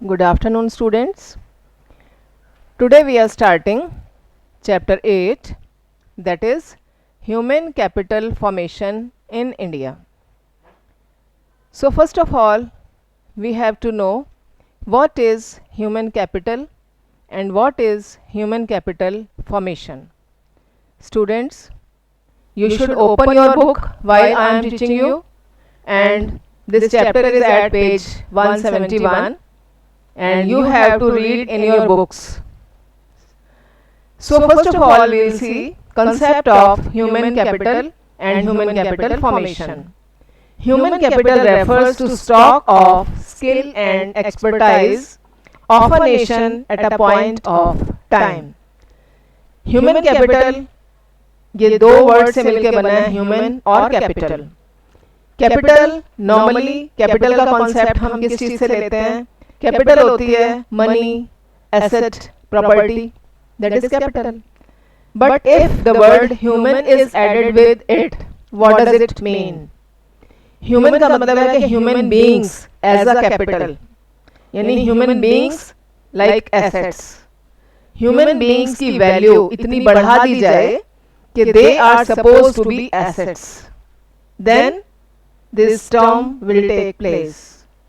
Good afternoon, students. Today we are starting chapter 8, that is Human Capital Formation in India. So first of all, we have to know what is human capital and what is human capital formation. Students, you should open your book while I am teaching you, and this chapter is at page 171 and you have to read in your books. So first of all, we will see concept of human capital and human capital formation. Human capital refers to stock of skill and expertise of a nation at a point of time. Human capital ये दो word से मिलकर बना है, human और capital. Capital normally capital का concept हम किस चीज से लेते हैं? कैपिटल होती है money, asset, property, that is capital. But if the word human is added with it, what does it mean? Human का मतलब है कि human beings as a capital, यानी human beings like assets. Human beings की value इतनी बढ़ा दी जाए कि they are supposed to be assets, then this term will take place.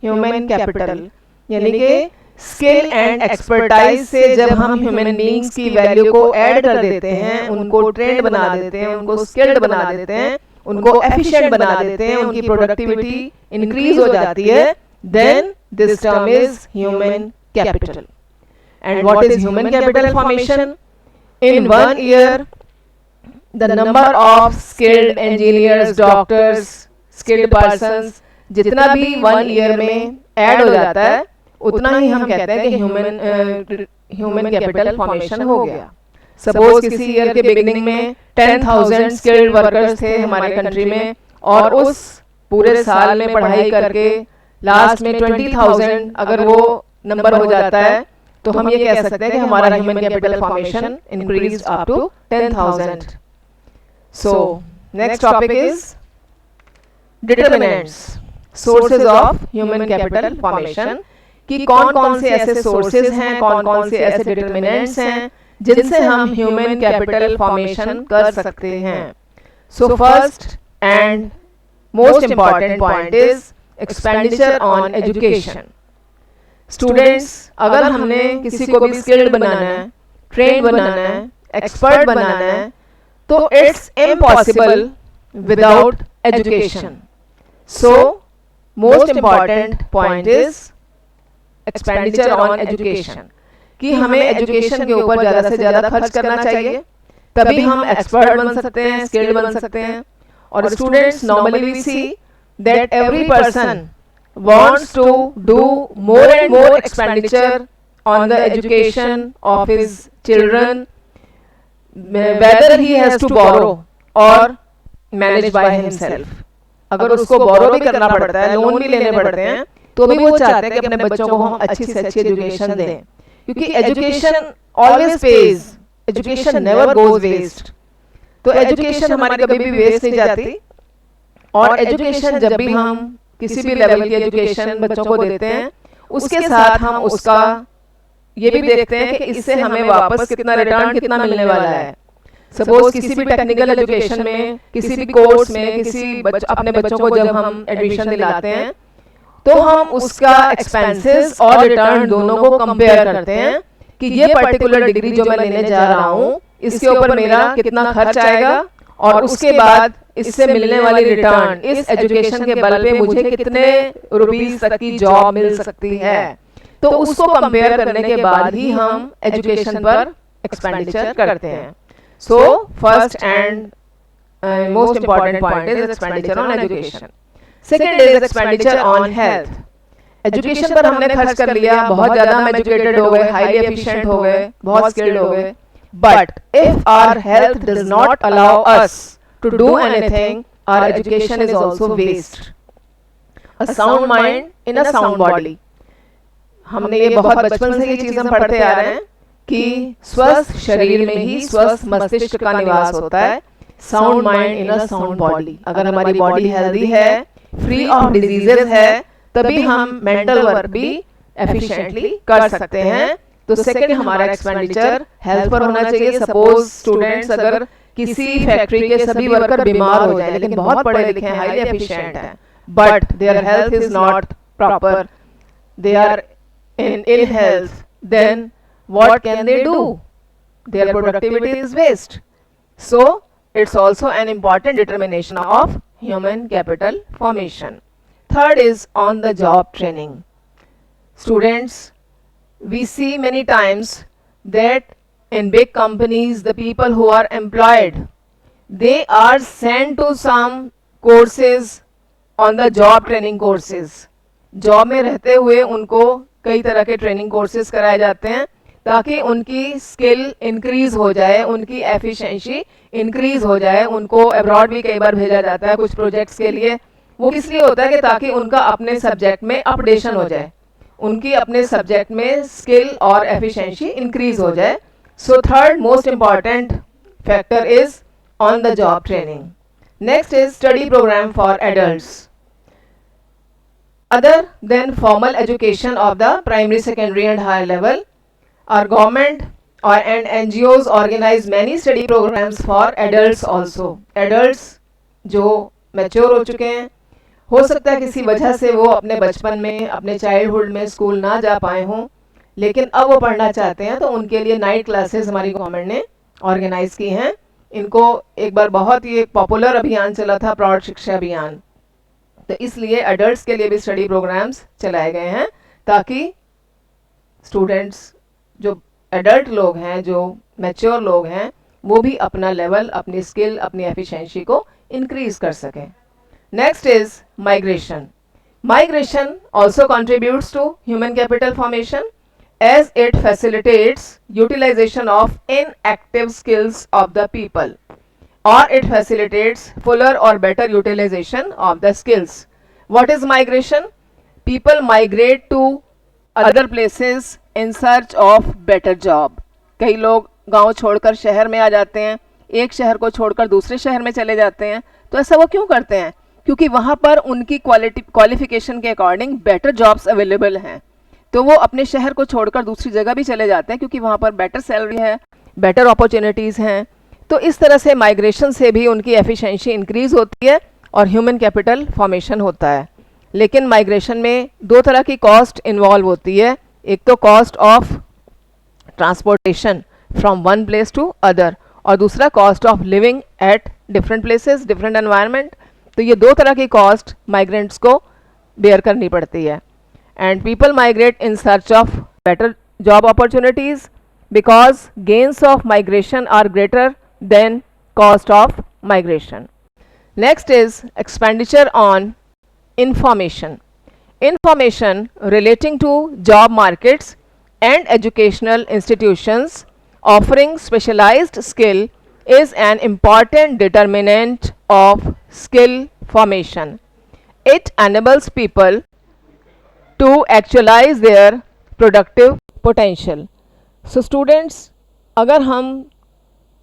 Human capital यानी कि स्किल एंड एक्सपर्टाइज से जब हम ह्यूमन बीइंग्स की वैल्यू को ऐड कर देते हैं, उनको ट्रेंड बना देते हैं, उनको स्किल्ड बना देते हैं, उनको एफिशिएंट बना देते हैं, उनकी प्रोडक्टिविटी इंक्रीज हो जाती है, then this term is human capital. And what is human capital formation? In 1 year the number of skilled engineers, doctors, skilled persons जितना भी 1 ईयर में ऐड हो जाता है, उतना ही हम कहते हैं कि ह्यूमन कैपिटल फॉर्मेशन हो गया. सपोज किसी ईयर के बिगिनिंग में 10,000 स्किल्ड वर्कर्स थे हमारे कंट्री में, और उस पूरे साल में पढ़ाई करके लास्ट में 20,000 अगर वो नंबर हो जाता है, तो हम ये कह सकते हैं कि हमारा human capital formation increase up to 10,000. So, next topic is determinants, sources of human capital formation. कि कौन-कौन से ऐसे sources हैं, कौन-कौन से ऐसे determinants हैं जिनसे हम human capital formation कर सकते हैं. So first and most important point is expenditure on education. Students, अगर हमने किसी को भी skilled बनाना है, trained बनाना है, expert बनाना है, तो it's impossible without education. So most important point is expenditure on education. कि हमें एजुकेशन के ऊपर ज़्यादा से ज़्यादा खर्च करना चाहिए, तभी हम एक्सपर्ट बन सकते हैं, स्किल्ड बन सकते हैं. और students, normally we see that every person wants to do more and more expenditure on the education of his children, whether he has to borrow or manage by himself. अगर उसको बोरो भी करना पड़ता है, लोन भी लेने पड़ते हैं, तो भी वो चाहते हैं कि अपने बच्चों को हम अच्छी से अच्छी एजुकेशन दें, क्योंकि education always pays, education never goes waste. तो एजुकेशन हमारी कभी भी वेस्ट नहीं जाती. और एजुकेशन जब भी हम किसी भी लेवल की एजुकेशन बच्चों को देते हैं, उसके साथ हम उसका ये भी देखते हैं कि इससे हमें वापस कितना रिटर्न कितना मिलने वाला है. सपोज किसी भी टेक्निकल एजुकेशन में, किसी भी कोर्स में, अपने बच्चों को जब हम एडमिशन दिलाते हैं, तो हम उसका एक्सपेंसेस और रिटर्न दोनों को कंपेयर करते हैं कि ये पर्टिकुलर डिग्री जो मैं लेने जा रहा हूँ, इसके ऊपर मेरा कितना खर्च आएगा, और उसके बाद इससे मिलने वाली रिटर्न, इस एजुकेशन के बल पे मुझे कितने रुपीस तक की जॉब मिल सकती है. तो उसको कंपेयर करने के बाद ही हम एजुकेशन पर एक्सपेंडिचर करते हैं. So first and most important point is expenditure on education. Second is expenditure on health. Education पर हमने खर्च कर लिया, बहुत ज़्यादा हम educated हो गए, highly efficient हो गए, बहुत skilled हो गए. But if our health does not allow us to do anything, our education is also waste. A sound mind in a sound body. हमने ये बहुत बचपन से ये चीज़ हम पढ़ते आ रहे हैं कि स्वस्थ शरीर में ही स्वस्थ मस्तिष्क का निवास होता है. Sound mind in a sound body. अगर हमारी बॉडी हेल्दी है, फ्री ऑफ डिजीजेस है, तभी हम मेंटल वर्क भी एफिशिएंटली कर सकते हैं। तो सेकंड हमारा एक्सपेंडिचर हेल्थ पर होना चाहिए। सपोज स्टूडेंट्स अगर किसी फैक्ट्री के सभी वर्कर बीमार हो जाए लेकिन बहुत पढ़े लिखे हैं, हाईली एफिशिएंट हैं, but their health is not proper, they are in ill health, then what can they do? Their productivity is waste. So it's also an important determination of human capital formation. Third is on the job training. Students, we see many times that in big companies the people who are employed, they are sent to some courses on the job training courses. Job में रहते हुए उनको कई तरह के training courses कराए जाते हैं ताकि उनकी स्किल इंक्रीज हो जाए, उनकी एफिशिएंसी इंक्रीज हो जाए। उनको अब्रॉड भी कई बार भेजा जाता है कुछ प्रोजेक्ट्स के लिए। वो किस लिए होता है कि ताकि उनका अपने सब्जेक्ट में अपडेशन हो जाए, उनकी अपने सब्जेक्ट में स्किल और एफिशिएंसी इंक्रीज हो जाए। So third most important factor is on the job training. Next is study programme for adults. Other than formal education of the primary, secondary and higher level, our government and NGOs organize many study programs for adults also. Adults जो mature हो चुके हैं, हो सकता है किसी वजह से वो अपने बचपन में, अपने चाइल्डहुड में स्कूल ना जा पाए हों, लेकिन अब वो पढ़ना चाहते हैं, तो उनके लिए नाइट क्लासेस हमारी गवर्नमेंट ने ऑर्गेनाइज की हैं. इनको एक बार बहुत ही एक पॉपुलर अभियान चला था, प्रौढ़ शिक्षा अभियान, तो इसलिए एडल्ट्स के लिए भी स्टडी प्रोग्राम्स चलाए गए हैं ताकि स्टूडेंट्स जो एडल्ट लोग हैं, जो मैच्योर लोग हैं, वो भी अपना लेवल, अपनी स्किल, अपनी एफिशिएंसी को इंक्रीज कर सकें. Next is migration. Migration also contributes to human capital formation as it facilitates utilization of inactive skills of the people, or it facilitates fuller or better utilization of the skills. What is migration? People migrate to other places in search of better job. कई लोग गांव छोड़कर शहर में आ जाते हैं, एक शहर को छोड़कर दूसरे शहर में चले जाते हैं. तो ऐसा वो क्यों करते हैं? क्योंकि वहाँ पर उनकी क्वालिफिकेशन के अकॉर्डिंग बेटर जॉब्स अवेलेबल हैं, तो वो अपने शहर को छोड़कर दूसरी जगह भी चले जाते हैं क्योंकि वहाँ पर बेटर सैलरी है, बेटर अपॉर्चुनिटीज़ हैं. तो इस तरह से माइग्रेशन से भी उनकी एफिशिएंसी इंक्रीज होती है और ह्यूमन कैपिटल फॉर्मेशन होता है. लेकिन माइग्रेशन में दो तरह की कॉस्ट इन्वॉल्व होती है. एक तो cost of transportation from one place to other, और दूसरा cost of living at different places, different environment. तो ये दो तरह की कॉस्ट माइग्रेंट्स को बेयर करनी पड़ती है. And people migrate in search of better job opportunities because gains of migration are greater than cost of migration. Next is expenditure on information. Information relating to job markets and educational institutions offering specialized skill is an important determinant of skill formation. It enables people to actualize their productive potential. So students, अगर हम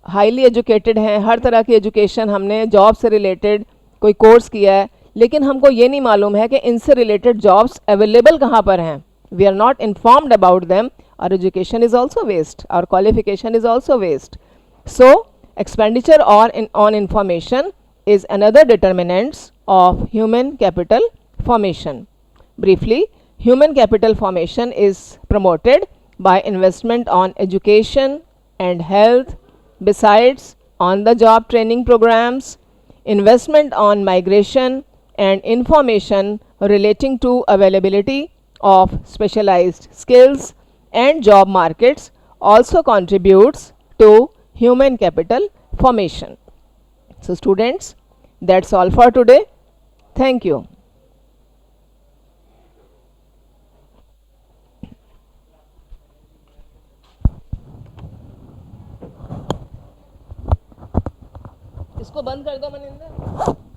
highly educated हैं, हर तरह की education हमने job से related कोई course किया है, लेकिन हमको ये नहीं मालूम है कि इनसे रिलेटेड जॉब्स अवेलेबल कहाँ पर हैं, we are not informed about them, our education is also waste, our qualification is also waste. So expenditure on information is another determinants of human capital formation. Briefly, human capital formation is promoted by investment on education and health, besides on the job training programs, investment on migration and information relating to availability of specialized skills and job markets also contributes to human capital formation. So students, that's all for today. Thank you. इसको बंद कर दो मनिंदर.